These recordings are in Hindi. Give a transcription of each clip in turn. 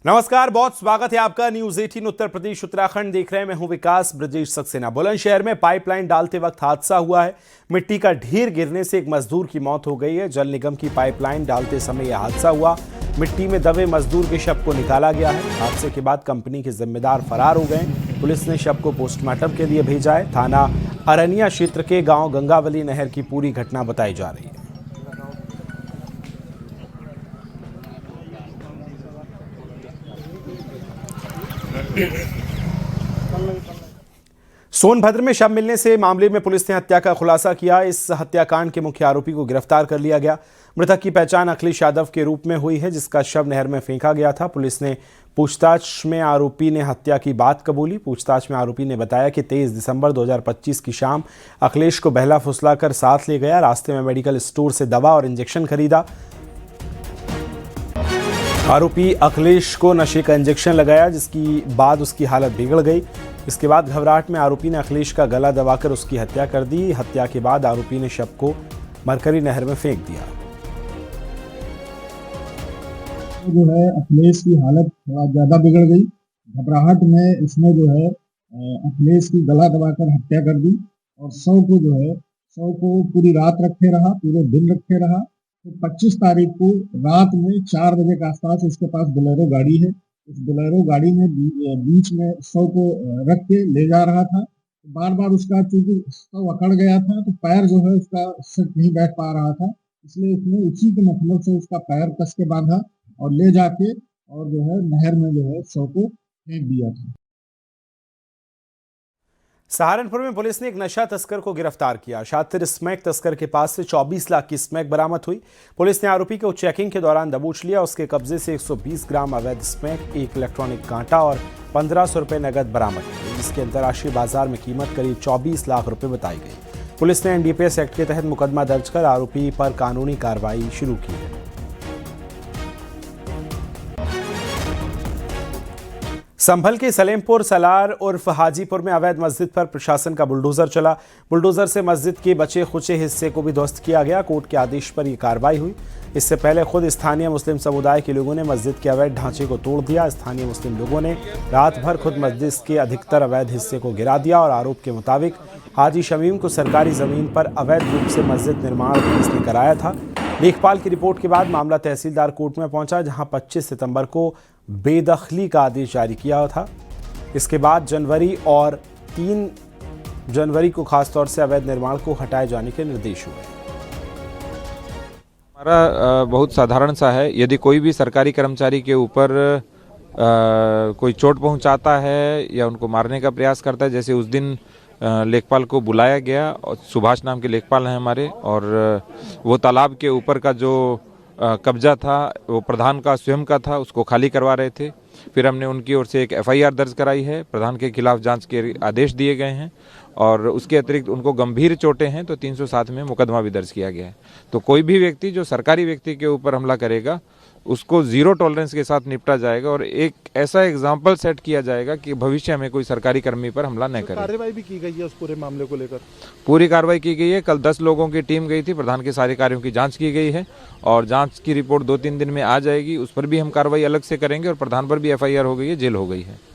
नमस्कार, बहुत स्वागत है आपका न्यूज 18 उत्तर प्रदेश उत्तराखंड देख रहे हैं। मैं हूं विकास ब्रजेश सक्सेना। बुलंदशहर में पाइपलाइन डालते वक्त हादसा हुआ है। मिट्टी का ढेर गिरने से एक मजदूर की मौत हो गई है। जल निगम की पाइपलाइन डालते समय यह हादसा हुआ। मिट्टी में दबे मजदूर के शव को निकाला गया है। हादसे के बाद कंपनी के जिम्मेदार फरार हो गए। पुलिस ने शव को पोस्टमार्टम के लिए भेजा है। थाना अरनिया क्षेत्र के गाँव गंगावली नहर की पूरी घटना बताई जा रही है। सोनभद्र में शव मिलने से मामले में पुलिस ने हत्या का खुलासा किया। इस हत्याकांड के मुख्य आरोपी को गिरफ्तार कर लिया गया। मृतक की पहचान अखिलेश यादव के रूप में हुई है, जिसका शव नहर में फेंका गया था। पुलिस ने पूछताछ में आरोपी ने हत्या की बात कबूली। पूछताछ में आरोपी ने बताया कि 23 दिसंबर 2025 की शाम अखिलेश को बहला फुसलाकर साथ ले गया। रास्ते में मेडिकल स्टोर से दवा और इंजेक्शन खरीदा। आरोपी अखिलेश को नशे का इंजेक्शन लगाया, जिसकी बाद उसकी हालत बिगड़ गई। इसके बाद घबराहट में आरोपी ने अखिलेश का गला दबाकर उसकी हत्या कर दी। हत्या के बाद आरोपी ने शव को मरकरी नहर में फेंक दिया। जो है अखिलेश की हालत थोड़ा ज्यादा बिगड़ गई। घबराहट में इसने जो है अखिलेश की गला दबाकर हत्या कर दी और शव को पूरी रात रखे रहा, पूरे दिन रखे रहा। तो 25 तारीख को रात में 4 बजे के आसपास उसके पास बोलेरो गाड़ी है। उस बोलेरो गाड़ी में बीच में शव को रख के ले जा रहा था। बार बार उसका चूंकि शव अकड़ गया था तो पैर जो है उसका सिर्फ नहीं बैठ पा रहा था, इसलिए उसने उसी के मतलब से उसका पैर कस के बांधा और ले जाके और जो है नहर में जो है शव को फेंक दिया था। सहारनपुर में पुलिस ने एक नशा तस्कर को गिरफ्तार किया। शातिर स्मैक तस्कर के पास से 24 लाख की स्मैक बरामद हुई। पुलिस ने आरोपी को चेकिंग के दौरान दबोच लिया। उसके कब्जे से 120 ग्राम अवैध स्मैक, एक इलेक्ट्रॉनिक कांटा और 1500 रुपए नगद बरामद की, जिसकी अंतर्राष्ट्रीय बाजार में कीमत करीब 24 लाख रुपए बताई गई। पुलिस ने एनडीपीएस एक्ट के तहत मुकदमा दर्ज कर आरोपी पर कानूनी कार्रवाई शुरू की है। संभल के सलेमपुर सलार उर्फ हाजीपुर में अवैध मस्जिद पर प्रशासन का बुलडोजर चला। बुलडोजर से मस्जिद के बचे खुचे हिस्से को भी ध्वस्त किया गया। कोर्ट के आदेश पर यह कार्रवाई हुई। इससे पहले खुद स्थानीय मुस्लिम समुदाय के लोगों ने मस्जिद के अवैध ढांचे को तोड़ दिया। स्थानीय मुस्लिम लोगों ने रात भर खुद मस्जिद के अधिकतर अवैध हिस्से को गिरा दिया और आरोप के मुताबिक हाजी शमीम को सरकारी जमीन पर अवैध रूप से मस्जिद निर्माण पुलिस ने कराया था। लेखपाल की रिपोर्ट के बाद मामला तहसीलदार कोर्ट में पहुंचा, जहां 25 सितंबर को बेदखली का आदेश जारी किया था। इसके बाद जनवरी और 3 जनवरी को खासतौर से अवैध निर्माण को हटाए जाने के निर्देश हुए। हमारा बहुत साधारण सा है, यदि कोई भी सरकारी कर्मचारी के ऊपर कोई चोट पहुंचाता है या उनको मारने का प्रयास करता है, जैसे उस दिन लेखपाल को बुलाया गया और सुभाष नाम के लेखपाल हैं हमारे, और वो तालाब के ऊपर का जो कब्जा था वो प्रधान का स्वयं का था, उसको खाली करवा रहे थे। फिर हमने उनकी ओर से एक एफआईआर दर्ज कराई है। प्रधान के खिलाफ जांच के आदेश दिए गए हैं और उसके अतिरिक्त उनको गंभीर चोटें हैं तो 307 में मुकदमा भी दर्ज किया गया है। तो कोई भी व्यक्ति जो सरकारी व्यक्ति के ऊपर हमला करेगा उसको जीरो टॉलरेंस के साथ निपटा जाएगा और एक ऐसा एग्जाम्पल सेट किया जाएगा कि भविष्य में कोई सरकारी कर्मी पर हमला न करे। कार्रवाई भी की गई है उस पूरे मामले को लेकर? पूरी कार्रवाई की गई है। कल 10 लोगों की टीम गई थी। प्रधान के सारे कार्यों की जांच की गई है और जांच की रिपोर्ट 2-3 दिन में आ जाएगी। उस पर भी हम कार्रवाई अलग से करेंगे और प्रधान पर भी एफआईआर हो गई है, जेल हो गई है।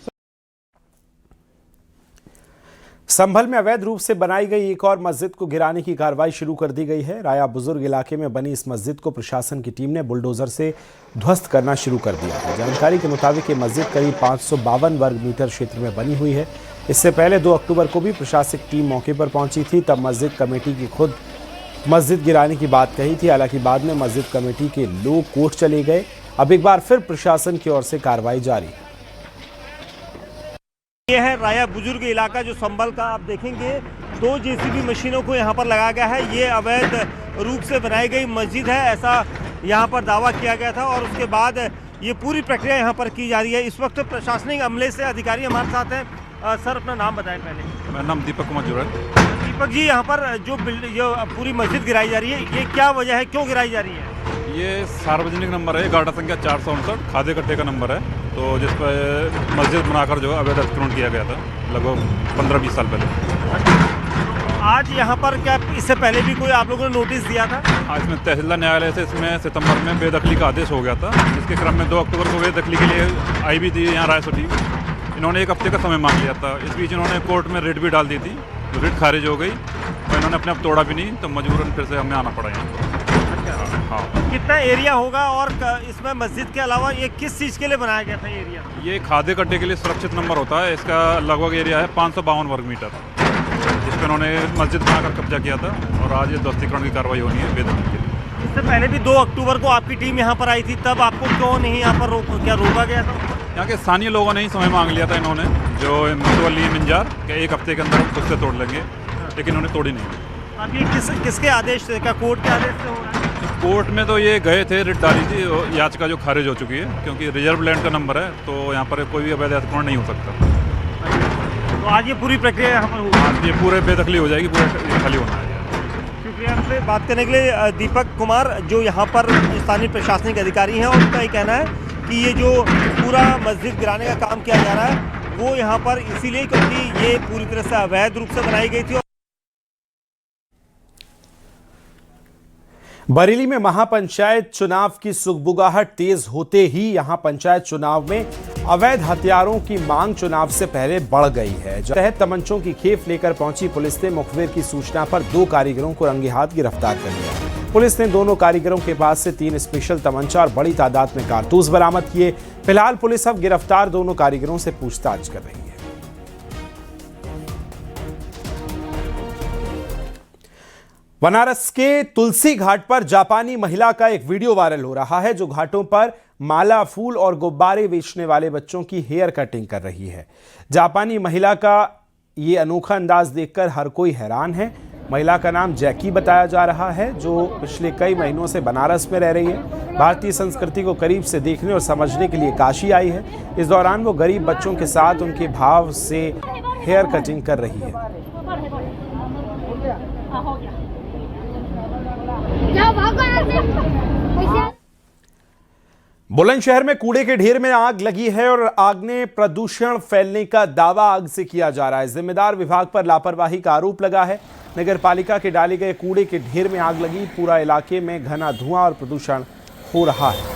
संभल में अवैध रूप से बनाई गई एक और मस्जिद को गिराने की कार्रवाई शुरू कर दी गई है। राया बुजुर्ग इलाके में बनी इस मस्जिद को प्रशासन की टीम ने बुलडोजर से ध्वस्त करना शुरू कर दिया है। जानकारी के मुताबिक ये मस्जिद करीब 552 वर्ग मीटर क्षेत्र में बनी हुई है। इससे पहले 2 अक्टूबर को भी प्रशासनिक टीम मौके पर पहुंची थी। तब मस्जिद कमेटी की खुद मस्जिद गिराने की बात कही थी। हालांकि बाद में मस्जिद कमेटी के लोग कोर्ट चले गए। अब एक बार फिर प्रशासन की ओर से कार्रवाई जारी है। ये है राया बुजुर्ग इलाका जो संभल का। आप देखेंगे 2 जेसीबी मशीनों को यहाँ पर लगाया गया है। ये अवैध रूप से बनाई गई मस्जिद है, ऐसा यहाँ पर दावा किया गया था और उसके बाद ये पूरी प्रक्रिया यहाँ पर की जा रही है। इस वक्त प्रशासनिक अमले से अधिकारी हमारे साथ हैं। सर, अपना नाम बताएं पहले। मेरा नाम दीपक कुमार जुड़ा। दीपक जी, यहाँ पर जो पूरी मस्जिद गिराई जा रही है, ये क्या वजह है, क्यों गिराई जा रही है? ये सार्वजनिक नंबर है, गाड़ा संख्या 459 खादे कट्टे का नंबर है, तो जिस पर मस्जिद बनाकर जो अवैध अतिक्रमण किया गया था लगभग 15-20 साल पहले। आज यहाँ पर क्या इससे पहले भी कोई आप लोगों ने नोटिस दिया था? आज इसमें तहसीलदार न्यायालय से इसमें सितंबर में बेदखली का आदेश हो गया था, जिसके क्रम में 2 अक्टूबर को बेदखली के लिए आई भी थी यहाँ रायसोटी। इन्होंने 1 हफ्ते का समय मांग लिया था। इस बीच इन्होंने कोर्ट में रिट भी डाल दी थी, तो रिट खारिज हो गई, तो इन्होंने अपने आप तोड़ा भी नहीं, तो मजबूरन फिर से हमें आना पड़ा यहाँ। हाँ, कितना एरिया होगा और इसमें मस्जिद के अलावा ये किस चीज़ के लिए बनाया गया था एरिया? ये खाद्य कट्टे के लिए सुरक्षित नंबर होता है। इसका लगभग एरिया है 552 वर्ग मीटर, जिस पर उन्होंने मस्जिद बनाकर कब्जा किया था और आज ये ध्वस्तीकरण की कार्रवाई होनी है बेदखली के लिए। इससे पहले भी 2 अक्टूबर को आपकी टीम यहाँ पर आई थी, तब आपको क्यों नहीं यहाँ पर रोका गया था? यहाँ के स्थानीय लोगों ने ही समय मांग लिया था इन्होंने, जो मुतवल्ली मिंजार के 1 हफ्ते के अंदर हम खुद से तोड़ लेंगे, लेकिन उन्होंने तोड़ी नहीं। अब ये किसके आदेश से, क्या कोर्ट के आदेश से हो रहा है? कोर्ट में तो ये गए थे, रिट डाली थी, याचिका जो खारिज हो चुकी है, क्योंकि रिजर्व लैंड का नंबर है, तो यहाँ पर कोई भी अवैध अतिक्रमण नहीं हो सकता। तो आज ये पूरी प्रक्रिया यहाँ पर होगी? आज ये पूरे बेदखली हो जाएगी, पूरे खाली होना है। शुक्रिया हमसे बात करने के लिए दीपक कुमार, जो यहाँ पर स्थानीय प्रशासनिक अधिकारी हैं, और उनका ये कहना है कि ये जो पूरा मस्जिद गिराने का काम किया जा रहा है वो यहाँ पर इसीलिए क्योंकि ये पूरी तरह से अवैध रूप से बनाई गई थी। बरेली में महापंचायत चुनाव की सुगबुगाहट तेज होते ही यहां पंचायत चुनाव में अवैध हथियारों की मांग चुनाव से पहले बढ़ गई है। तहत तमंचों की खेप लेकर पहुंची पुलिस ने मुखबिर की सूचना पर 2 कारीगरों को रंगे हाथ गिरफ्तार कर लिया। पुलिस ने दोनों कारीगरों के पास से 3 स्पेशल तमंचा और बड़ी तादाद में कारतूस बरामद किए। फिलहाल पुलिस अब गिरफ्तार दोनों कारीगरों से पूछताछ कर रही है। बनारस के तुलसी घाट पर जापानी महिला का एक वीडियो वायरल हो रहा है, जो घाटों पर माला, फूल और गुब्बारे बेचने वाले बच्चों की हेयर कटिंग कर रही है। जापानी महिला का ये अनोखा अंदाज देखकर हर कोई हैरान है। महिला का नाम जैकी बताया जा रहा है, जो पिछले कई महीनों से बनारस में रह रही है। भारतीय संस्कृति को करीब से देखने और समझने के लिए काशी आई है। इस दौरान वो गरीब बच्चों के साथ उनके भाव से हेयर कटिंग कर रही है। बुलंदशहर में कूड़े के ढेर में आग लगी है और आग ने प्रदूषण फैलने का दावा आग से किया जा रहा है। जिम्मेदार विभाग पर लापरवाही का आरोप लगा है। नगर पालिका के डाले गए कूड़े के ढेर में आग लगी। पूरा इलाके में घना धुआं और प्रदूषण हो रहा है।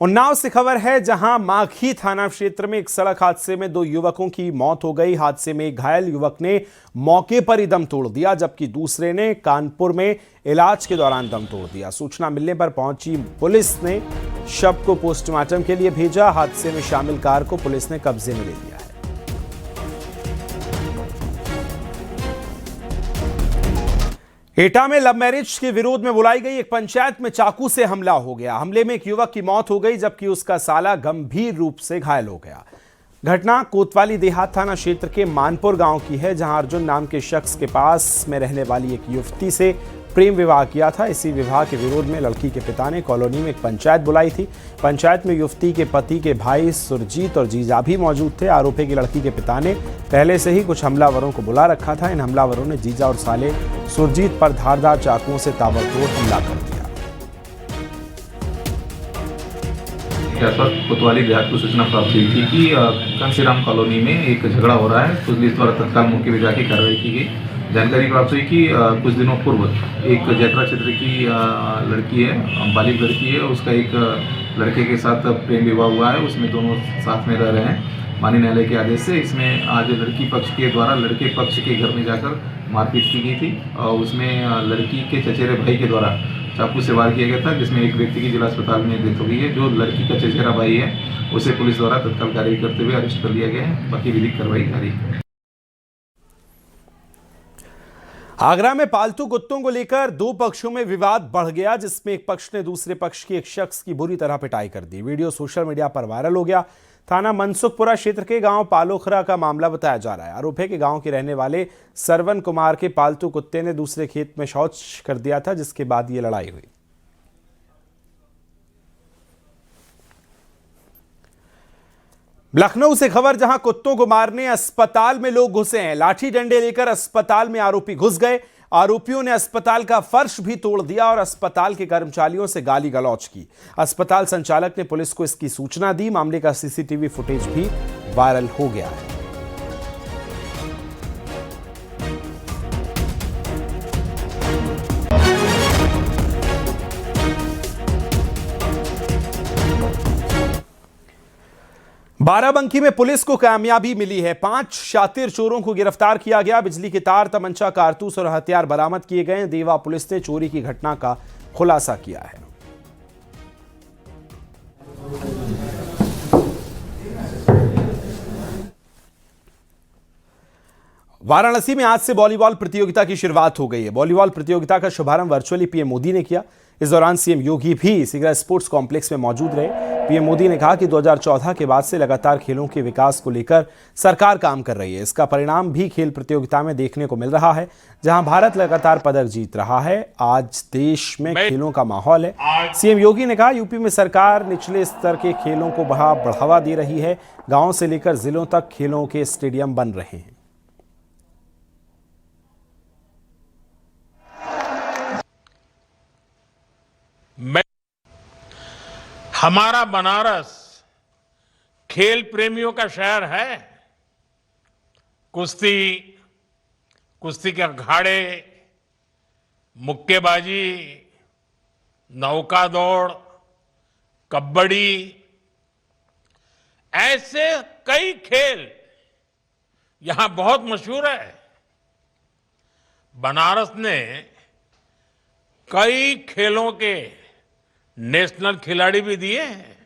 उन्नाव से खबर है, जहां माखी थाना क्षेत्र में एक सड़क हादसे में 2 युवकों की मौत हो गई। हादसे में एक घायल युवक ने मौके पर ही दम तोड़ दिया, जबकि दूसरे ने कानपुर में इलाज के दौरान दम तोड़ दिया। सूचना मिलने पर पहुंची पुलिस ने शव को पोस्टमार्टम के लिए भेजा। हादसे में शामिल कार को पुलिस ने कब्जे में ले लिया है। एटा में लव मैरिज के विरोध में बुलाई गई एक पंचायत में चाकू से हमला हो गया। हमले में एक युवक की मौत हो गई, जबकि उसका साला गंभीर रूप से घायल हो गया। घटना कोतवाली देहात थाना क्षेत्र के मानपुर गांव की है, जहां अर्जुन नाम के शख्स के पास में रहने वाली एक युवती से प्रेम विवाह किया था। इसी विवाह के विरोध में लड़की के पिता ने कॉलोनी में एक पंचायत बुलाई थी। पंचायत में युवती के पति के भाई सुरजीत और जीजा भी मौजूद थे। आरोपी की लड़की के पिता ने पहले से ही कुछ हमलावरों को बुला रखा था। इन हमलावरों ने जीजा और साले सुरजीत पर धारदार चाकुओं से ताबड़तोड़ हमला कर दिया। कोतवाली देहात को सूचना प्राप्त हुई थी कि कांसीराम कॉलोनी में एक झगड़ा हो रहा है। पुलिस द्वारा तत्काल मौके पर जाकर कार्रवाई की गई। जानकारी प्राप्त हुई कि कुछ दिनों पूर्व एक जैतरा क्षेत्र की लड़की है, बालिग लड़की है, उसका एक लड़के के साथ प्रेम विवाह हुआ है। उसमें दोनों साथ में रह रहे हैं। माननीय न्यायालय के आदेश से इसमें आज लड़की पक्ष के द्वारा लड़के पक्ष के घर में जाकर मारपीट की गई थी और उसमें लड़की के चचेरे भाई के द्वारा चाकू से वार किया गया था, जिसमें एक व्यक्ति की जिला अस्पताल में डेथ हो गई है। जो लड़की का चचेरा भाई है उसे पुलिस द्वारा तत्काल कार्रवाई करते हुए अरेस्ट कर लिया गया है। बाकी विधिक कार्रवाई जारी है। आगरा में पालतू कुत्तों को लेकर 2 पक्षों में विवाद बढ़ गया, जिसमें एक पक्ष ने दूसरे पक्ष की एक शख्स की बुरी तरह पिटाई कर दी। वीडियो सोशल मीडिया पर वायरल हो गया। थाना मनसुखपुरा क्षेत्र के गांव पालोखरा का मामला बताया जा रहा है। आरोप है कि गांव के रहने वाले सरवन कुमार के पालतू कुत्ते ने दूसरे खेत में शौच कर दिया था, जिसके बाद ये लड़ाई हुई। लखनऊ से खबर, जहां कुत्तों को मारने अस्पताल में लोग घुसे हैं। लाठी डंडे लेकर अस्पताल में आरोपी घुस गए। आरोपियों ने अस्पताल का फर्श भी तोड़ दिया और अस्पताल के कर्मचारियों से गाली गलौज की। अस्पताल संचालक ने पुलिस को इसकी सूचना दी। मामले का सीसीटीवी फुटेज भी वायरल हो गया है। बाराबंकी में पुलिस को कामयाबी मिली है। 5 शातिर चोरों को गिरफ्तार किया गया। बिजली के तार, तमंचा, कारतूस और हथियार बरामद किए गए। देवा पुलिस ने चोरी की घटना का खुलासा किया है। वाराणसी में आज से वॉलीबॉल प्रतियोगिता की शुरुआत हो गई है। वॉलीबॉल प्रतियोगिता का शुभारंभ वर्चुअली पीएम मोदी ने किया। इस दौरान सीएम योगी भी सिगरा स्पोर्ट्स कॉम्प्लेक्स में मौजूद रहे। पीएम मोदी ने कहा कि 2014 के बाद से लगातार खेलों के विकास को लेकर सरकार काम कर रही है। इसका परिणाम भी खेल प्रतियोगिता में देखने को मिल रहा है, जहां भारत लगातार पदक जीत रहा है। आज देश में खेलों का माहौल है। सीएम योगी ने कहा, यूपी में सरकार निचले स्तर के खेलों को बढ़ावा दे रही है। गांव से लेकर जिलों तक खेलों के स्टेडियम बन रहे हैं। हमारा बनारस खेल प्रेमियों का शहर है। कुश्ती, कुश्ती के अखाड़े, मुक्केबाजी, नौका दौड़, कबड्डी, ऐसे कई खेल यहां बहुत मशहूर है। बनारस ने कई खेलों के नेशनल खिलाड़ी भी दिए हैं।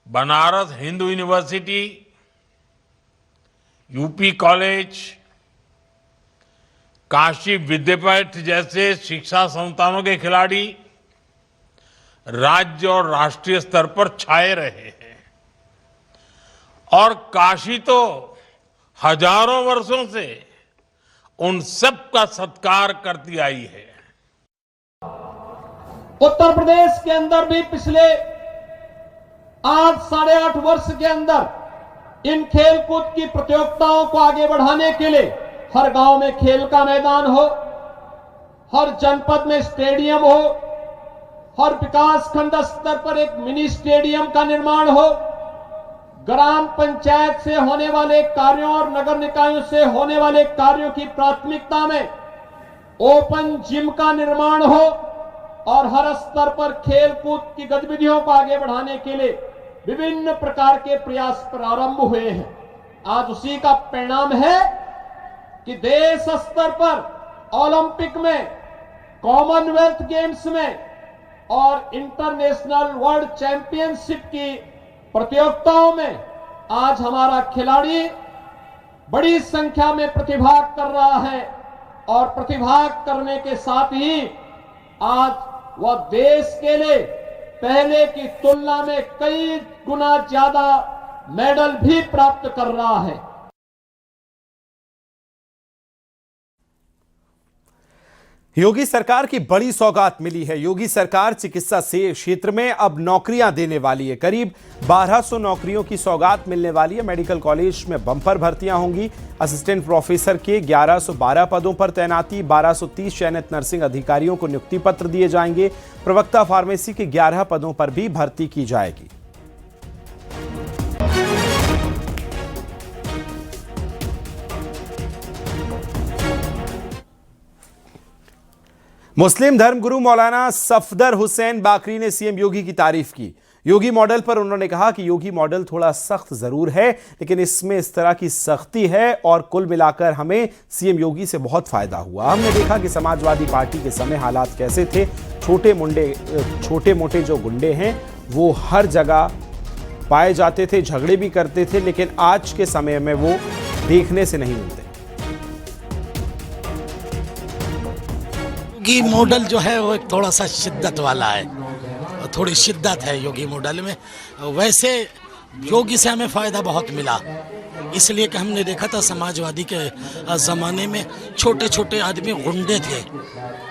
Banaras Hindu university, UP college, Kashi Vidyapith जैसे शिक्षा संस्थानों के खिलाड़ी राज्य और राष्ट्रीय स्तर पर छाए रहे हैं। और काशी तो हजारों वर्षों से उन सब का सत्कार करती आई है। उत्तर प्रदेश के अंदर भी पिछले 8-8.5 वर्ष के अंदर इन खेल कूद की प्रतियोगिताओं को आगे बढ़ाने के लिए हर गांव में खेल का मैदान हो, हर जनपद में स्टेडियम हो, हर विकास खंड स्तर पर एक मिनी स्टेडियम का निर्माण हो, ग्राम पंचायत से होने वाले कार्यों और नगर निकायों से होने वाले कार्यों की प्राथमिकता में ओपन जिम का निर्माण हो और हर स्तर पर खेल कूद की गतिविधियों को आगे बढ़ाने के लिए विभिन्न प्रकार के प्रयास प्रारंभ हुए हैं। आज उसी का परिणाम है कि देश स्तर पर ओलंपिक में, कॉमनवेल्थ गेम्स में और इंटरनेशनल वर्ल्ड चैंपियनशिप की प्रतियोगिताओं में आज हमारा खिलाड़ी बड़ी संख्या में प्रतिभाग कर रहा है और प्रतिभाग करने के साथ ही आज वह देश के लिए पहले की तुलना में कई गुना ज्यादा मेडल भी प्राप्त कर रहा है। योगी सरकार की बड़ी सौगात मिली है। योगी सरकार चिकित्सा से क्षेत्र में अब नौकरियां देने वाली है। करीब 1200 नौकरियों की सौगात मिलने वाली है। मेडिकल कॉलेज में बम्पर भर्तियां होंगी। असिस्टेंट प्रोफेसर के 1112 पदों पर तैनाती, 1230 चयनित नर्सिंग अधिकारियों को नियुक्ति पत्र दिए जाएंगे। प्रवक्ता फार्मेसी के 11 पदों पर भी भर्ती की जाएगी। मुस्लिम धर्मगुरु मौलाना सफदर हुसैन बाकरी ने सीएम योगी की तारीफ की। योगी मॉडल पर उन्होंने कहा कि योगी मॉडल थोड़ा सख्त जरूर है, लेकिन इसमें इस तरह की सख्ती है और कुल मिलाकर हमें सीएम योगी से बहुत फायदा हुआ। हमने देखा कि समाजवादी पार्टी के समय हालात कैसे थे। छोटे मोटे जो गुंडे हैं वो हर जगह पाए जाते थे, झगड़े भी करते थे, लेकिन आज के समय में वो देखने से नहीं मिलते। योगी मॉडल जो है वो एक थोड़ा सा शिद्दत वाला है, थोड़ी शिद्दत है योगी मॉडल में। वैसे योगी से हमें फ़ायदा बहुत मिला, इसलिए कि हमने देखा था समाजवादी के ज़माने में छोटे छोटे आदमी गुंडे थे।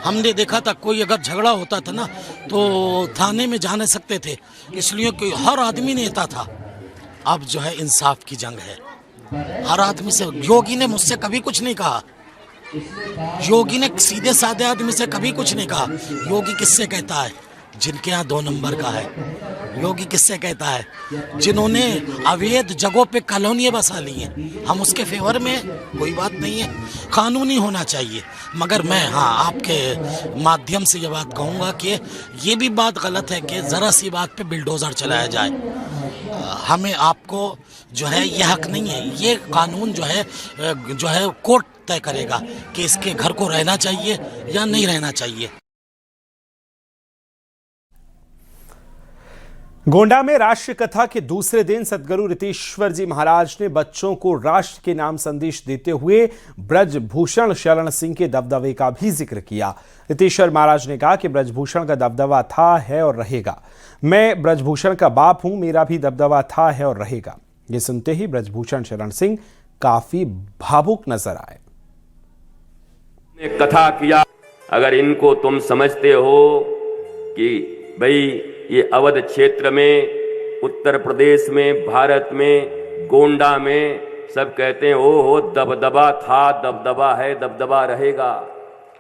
हमने देखा था कोई अगर झगड़ा होता था ना तो थाने में जा नहीं सकते थे, इसलिए कि हर आदमी नेता था। अब जो है इंसाफ की जंग है, हर आदमी से। योगी ने मुझसे कभी कुछ नहीं कहा, योगी ने सीधे साधे आदमी से कभी कुछ नहीं कहा। योगी किससे कहता है? जिनके यहाँ 2 नंबर का है। योगी किससे कहता है? जिन्होंने अवैध जगहों पे कॉलोनियाँ बसा ली हैं। हम उसके फेवर में, कोई बात नहीं है, कानूनी होना चाहिए। मगर मैं आपके माध्यम से ये बात कहूँगा कि ये भी बात गलत है कि ज़रा सी बात पे बिल्डोज़र चलाया जाए। हमें आपको जो है ये हक नहीं है। ये कानून जो है कोर्ट तय करेगा कि इसके घर को रहना चाहिए या नहीं रहना चाहिए। गोंडा में राष्ट्र कथा के दूसरे दिन सद्गुरु रीतेश्वर जी महाराज ने बच्चों को राष्ट्र के नाम संदेश देते हुए ब्रजभूषण शरण सिंह के दबदबे का भी जिक्र किया। रीतेश्वर महाराज ने कहा कि ब्रजभूषण का दबदबा था, है और रहेगा। मैं ब्रजभूषण का बाप हूं, मेरा भी दबदबा था, है और रहेगा। ये सुनते ही ब्रजभूषण शरण सिंह काफी भावुक नजर आए। कथा किया, अगर इनको तुम समझते हो कि भाई ये अवध क्षेत्र में, उत्तर प्रदेश में, भारत में, गोंडा में सब कहते हैं ओ हो दबदबा था, दबदबा है, दबदबा रहेगा,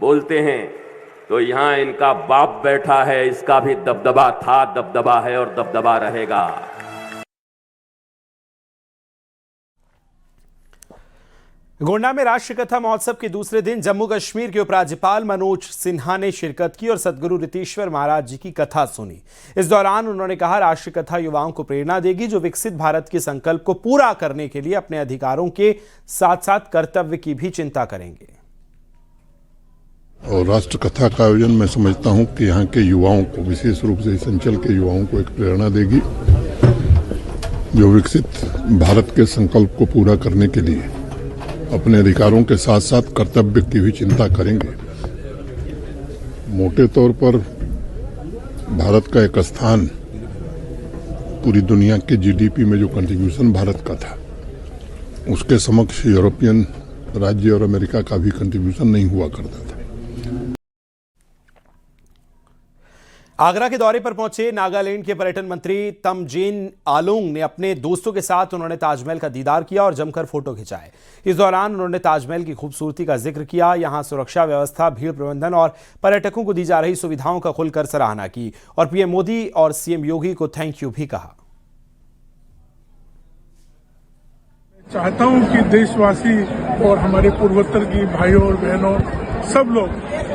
बोलते हैं, तो यहाँ इनका बाप बैठा है, इसका भी दबदबा था, दबदबा है और दबदबा रहेगा। गोंडा में राष्ट्र कथा महोत्सव के दूसरे दिन जम्मू कश्मीर के उपराज्यपाल मनोज सिन्हा ने शिरकत की और सद्गुरु रीतेश्वर महाराज जी की कथा सुनी। इस दौरान उन्होंने कहा, राष्ट्र कथा युवाओं को प्रेरणा देगी जो विकसित भारत के संकल्प को पूरा करने के लिए अपने अधिकारों के साथ साथ कर्तव्य की भी चिंता करेंगे। और राष्ट्र कथा का आयोजन मैं समझता हूं कि यहाँ के युवाओं को, विशेष रूप से इस अंचल के युवाओं को एक प्रेरणा देगी जो विकसित भारत के संकल्प को पूरा करने के लिए अपने अधिकारों के साथ साथ कर्तव्य की भी चिंता करेंगे। मोटे तौर पर भारत का एक स्थान पूरी दुनिया के जीडीपी में जो कंट्रीब्यूशन भारत का था, उसके समक्ष यूरोपियन राज्य और अमेरिका का भी कंट्रीब्यूशन नहीं हुआ करता था। आगरा के दौरे पर पहुंचे नागालैंड के पर्यटन मंत्री तमजेन आलोंग ने अपने दोस्तों के साथ उन्होंने ताजमहल का दीदार किया और जमकर फोटो खिंचाए। इस दौरान उन्होंने ताजमहल की खूबसूरती का जिक्र किया। यहां सुरक्षा व्यवस्था, भीड़ प्रबंधन और पर्यटकों को दी जा रही सुविधाओं का खुलकर सराहना की और पीएम मोदी और सीएम योगी को थैंक यू भी कहा। चाहता हूं कि देशवासी और हमारे पूर्वोत्तर की भाइयों और बहनों सब लोग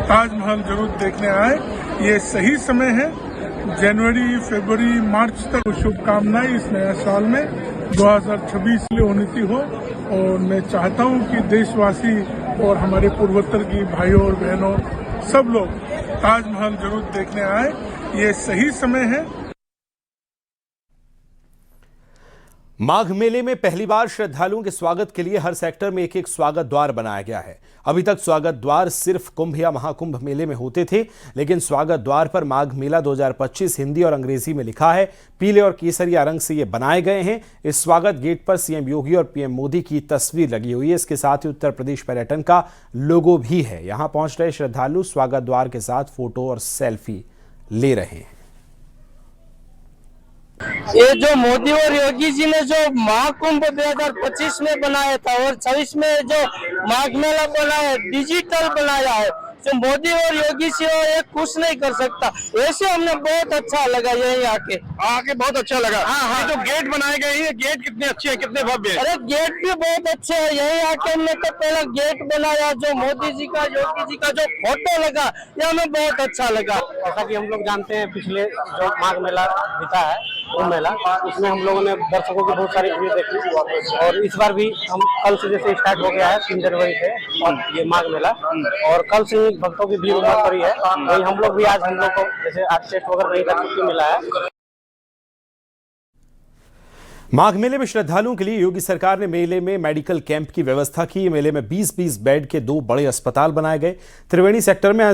ताजमहल जरूर देखने आए। ये सही समय है, जनवरी, फरवरी, मार्च तक। शुभकामनाएं इस नया साल में 2026 लिए उन्नति हो और मैं चाहता हूं कि देशवासी और हमारे पूर्वोत्तर की भाइयों और बहनों सब लोग ताजमहल जरूर देखने आए। ये सही समय है। माघ मेले में पहली बार श्रद्धालुओं के स्वागत के लिए हर सेक्टर में एक एक स्वागत द्वार बनाया गया है। अभी तक स्वागत द्वार सिर्फ कुंभ या महाकुंभ मेले में होते थे, लेकिन स्वागत द्वार पर माघ मेला 2025 हिंदी और अंग्रेजी में लिखा है। पीले और केसरिया रंग से ये बनाए गए हैं। इस स्वागत गेट पर सीएम योगी और पीएम मोदी की तस्वीर लगी हुई है। इसके साथ ही उत्तर प्रदेश पर्यटन का लोगो भी है। यहां पहुंच रहे श्रद्धालु स्वागत द्वार के साथ फोटो और सेल्फी ले रहे हैं। ये जो मोदी और योगी जी ने जो महाकुंभ 2025 में बनाया था और 26 में जो माघ मेला बनाया, डिजिटल बनाया है, जो मोदी और योगी जी एक कुछ नहीं कर सकता। ऐसे हमने बहुत अच्छा लगा यही आके बहुत अच्छा लगा। हाँ, जो गेट बनाए गए हैं, गेट कितने अच्छे हैं, कितने भव्य हैं। अरे गेट भी बहुत अच्छे हैं। यही आके हमने तो पहला गेट बनाया, जो मोदी जी का, योगी जी का जो फोटो लगा, ये हमें बहुत अच्छा लगा। जैसा कि हम लोग जानते हैं, पिछले जो माघ मेला बीता है, कुंभ मेला, उसमें हम लोगों ने दर्शकों की बहुत सारी भीड़ देखी और इस बार भी हम कल से जैसे स्टार्ट हो गया है 3 जनवरी से और ये माघ मेला, और कल से भक्तों की भीड़ उमड़ पड़ी है। वही हम लोग भी आज, हम लोग को जैसे आज टेस्ट वगैरह नहीं तक छुट्टी मिला है। माघ मेले में श्रद्धालुओं के लिए योगी सरकार ने मेले में मेडिकल कैंप की व्यवस्था की। मेले में 20-20 बेड के 2 बड़े अस्पताल बनाए गए। त्रिवेणी सेक्टर में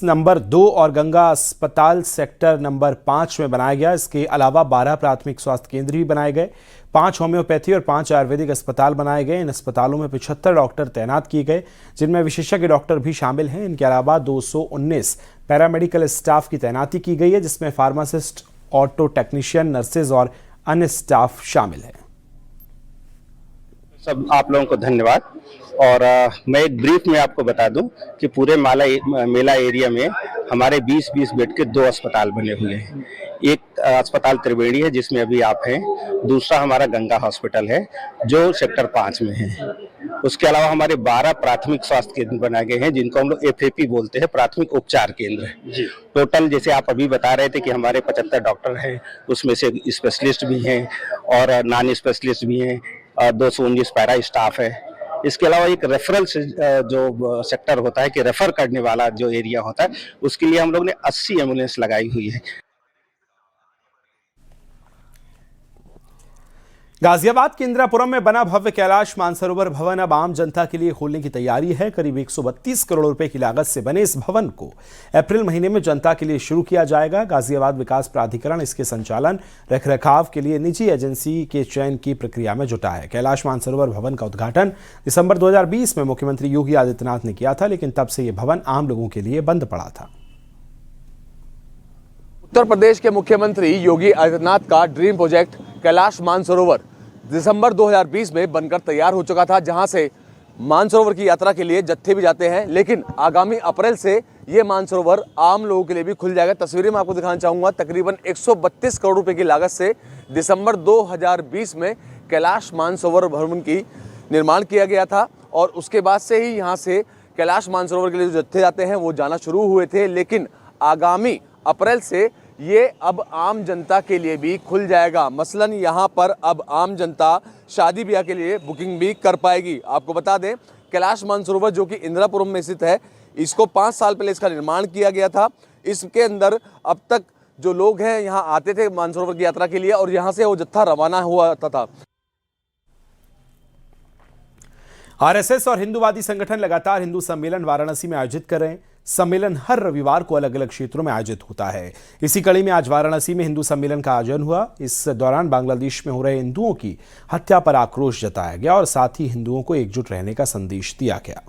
नंबर 2 और गंगा अस्पताल सेक्टर नंबर 5 में बनाया गया। इसके अलावा 12 प्राथमिक स्वास्थ्य केंद्र भी बनाए गए। 5 होम्योपैथी और 5 आयुर्वेदिक अस्पताल बनाए गए। इन अस्पतालों में 75 डॉक्टर तैनात किए गए, जिनमें विशेषज्ञ डॉक्टर भी शामिल हैं। इनके अलावा 219 पैरामेडिकल स्टाफ की तैनाती की गई है, जिसमें फार्मासिस्ट, ऑटो टेक्नीशियन, नर्सेज और अन्य स्टाफ शामिल है। सब आप लोगों को धन्यवाद। और मैं एक ब्रीफ में आपको बता दूं कि पूरे मेला एरिया में हमारे 20-20 बेड के 2 अस्पताल बने हुए हैं। एक अस्पताल त्रिवेणी है जिसमें अभी आप हैं, दूसरा हमारा गंगा हॉस्पिटल है जो सेक्टर 5 में है। उसके अलावा हमारे 12 प्राथमिक स्वास्थ्य केंद्र बनाए गए हैं जिनको हम लोग FAP बोलते हैं, प्राथमिक उपचार केंद्र। टोटल जैसे आप अभी बता रहे थे कि हमारे 75 डॉक्टर हैं, उसमें से स्पेशलिस्ट भी हैं और नॉन स्पेशलिस्ट भी हैं, 219 पैरा स्टाफ है। इसके अलावा एक रेफरल जो सेक्टर होता है कि रेफर करने वाला जो एरिया होता है, उसके लिए हम लोग ने 80 एम्बुलेंस लगाई हुई है। गाजियाबाद के इंदिरापुरम में बना भव्य कैलाश मानसरोवर भवन अब आम जनता के लिए खोलने की तैयारी है। करीब 132 करोड़ रुपए की लागत से बने इस भवन को अप्रैल महीने में जनता के लिए शुरू किया जाएगा। गाजियाबाद विकास प्राधिकरण इसके संचालन रखरखाव के लिए निजी एजेंसी के चयन की प्रक्रिया में जुटा है। कैलाश मानसरोवर भवन का उद्घाटन दिसंबर 2020 में मुख्यमंत्री योगी आदित्यनाथ ने किया था, लेकिन तब से यह भवन आम लोगों के लिए बंद पड़ा था। उत्तर प्रदेश के मुख्यमंत्री योगी आदित्यनाथ का ड्रीम प्रोजेक्ट कैलाश मानसरोवर दिसंबर 2020 में बनकर तैयार हो चुका था, जहां से मानसरोवर की यात्रा के लिए जत्थे भी जाते हैं। लेकिन आगामी अप्रैल से ये मानसरोवर आम लोगों के लिए भी खुल जाएगा। तस्वीरें मैं आपको दिखाना चाहूँगा। तकरीबन 132 करोड़ रुपए की लागत से दिसंबर 2020 में कैलाश मानसरोवर भवन की निर्माण किया गया था और उसके बाद से ही यहाँ से कैलाश मानसरोवर के लिए जो जत्थे जाते हैं वो जाना शुरू हुए थे। लेकिन आगामी अप्रैल से ये अब आम जनता के लिए भी खुल जाएगा। मसलन यहाँ पर अब आम जनता शादी ब्याह के लिए बुकिंग भी कर पाएगी। आपको बता दें, कैलाश मानसरोवर जो कि इंदिरापुरम में स्थित है, इसको 5 साल पहले इसका निर्माण किया गया था। इसके अंदर अब तक जो लोग हैं यहाँ आते थे मानसरोवर की यात्रा के लिए और यहाँ से वो जत्था रवाना हुआ था। आरएसएस और हिंदूवादी संगठन लगातार हिंदू सम्मेलन वाराणसी में आयोजित कर रहे हैं। सम्मेलन हर रविवार को अलग अलग क्षेत्रों में आयोजित होता है। इसी कड़ी में आज वाराणसी में हिंदू सम्मेलन का आयोजन हुआ। इस दौरान बांग्लादेश में हो रहे हिंदुओं की हत्या पर आक्रोश जताया गया और साथ ही हिंदुओं को एकजुट रहने का संदेश दिया गया।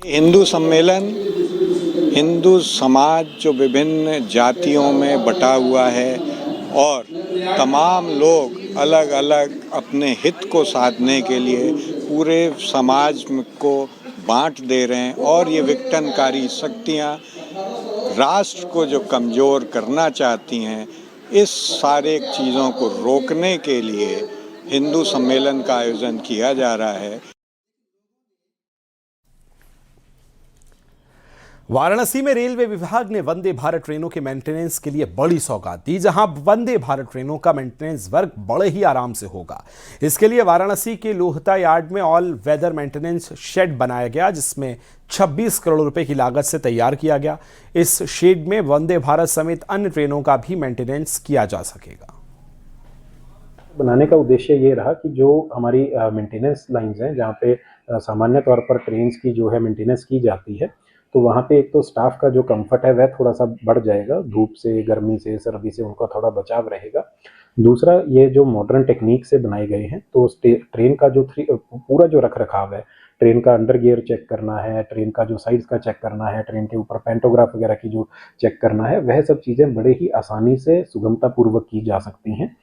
हिंदू सम्मेलन हिंदू समाज जो विभिन्न जातियों में बटा हुआ है और तमाम लोग अलग अलग अपने हित को साधने के लिए पूरे समाज को बांट दे रहे हैं और ये विघटनकारी शक्तियाँ राष्ट्र को जो कमज़ोर करना चाहती हैं, इस सारे चीज़ों को रोकने के लिए हिंदू सम्मेलन का आयोजन किया जा रहा है। वाराणसी में रेलवे विभाग ने वंदे भारत ट्रेनों के मेंटेनेंस के लिए बड़ी सौगात दी, जहां वंदे भारत ट्रेनों का मेंटेनेंस वर्क बड़े ही आराम से होगा। इसके लिए वाराणसी के लोहता यार्ड में ऑल वेदर मेंटेनेंस शेड बनाया गया, जिसमें 26 करोड़ रुपए की लागत से तैयार किया गया। इस शेड में वंदे भारत समेत अन्य ट्रेनों का भी मेंटेनेंस किया जा सकेगा। बनाने का उद्देश्य ये रहा कि जो हमारी मेंटेनेंस लाइंस हैं, जहाँ पे सामान्य तौर पर ट्रेन्स की जो है मेंटेनेंस की जाती है, तो वहाँ पे एक तो स्टाफ का जो कंफर्ट है वह थोड़ा सा बढ़ जाएगा, धूप से, गर्मी से, सर्दी से उनका थोड़ा बचाव रहेगा। दूसरा, ये जो मॉडर्न टेक्निक से बनाए गए हैं, तो ट्रेन का जो पूरा जो रख रखाव है, ट्रेन का अंडर गियर चेक करना है, ट्रेन का जो साइड्स का चेक करना है, ट्रेन के ऊपर पेंटोग्राफ वगैरह की जो चेक करना है, वह सब चीज़ें बड़े ही आसानी से सुगमतापूर्वक की जा सकती हैं।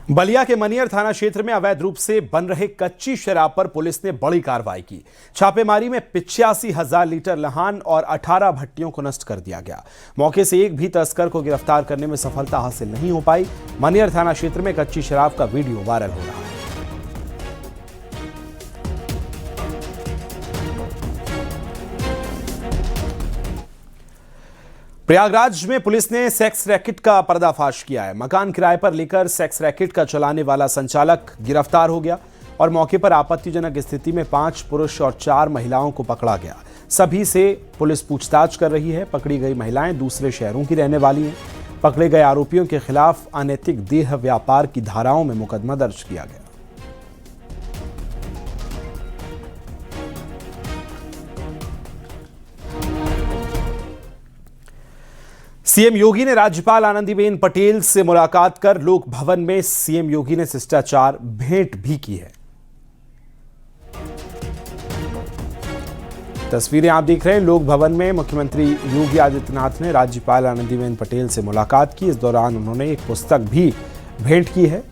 बलिया के मनियर थाना क्षेत्र में अवैध रूप से बन रहे कच्ची शराब पर पुलिस ने बड़ी कार्रवाई की। छापेमारी में 85,000 लीटर लहान और 18 भट्टियों को नष्ट कर दिया गया। मौके से एक भी तस्कर को गिरफ्तार करने में सफलता हासिल नहीं हो पाई। मनियर थाना क्षेत्र में कच्ची शराब का वीडियो वायरल हो रहा है। प्रयागराज में पुलिस ने सेक्स रैकेट का पर्दाफाश किया है। मकान किराए पर लेकर सेक्स रैकेट का चलाने वाला संचालक गिरफ्तार हो गया और मौके पर आपत्तिजनक स्थिति में 5 पुरुष और 4 महिलाओं को पकड़ा गया। सभी से पुलिस पूछताछ कर रही है। पकड़ी गई महिलाएं दूसरे शहरों की रहने वाली हैं। पकड़े गए आरोपियों के खिलाफ अनैतिक देह व्यापार की धाराओं में मुकदमा दर्ज किया गया। सीएम योगी ने राज्यपाल आनंदीबेन पटेल से मुलाकात कर लोक भवन में सीएम योगी ने शिष्टाचार भेंट भी की है। तस्वीरें आप देख रहे हैं। लोक भवन में मुख्यमंत्री योगी आदित्यनाथ ने राज्यपाल आनंदीबेन पटेल से मुलाकात की। इस दौरान उन्होंने एक पुस्तक भी भेंट की है।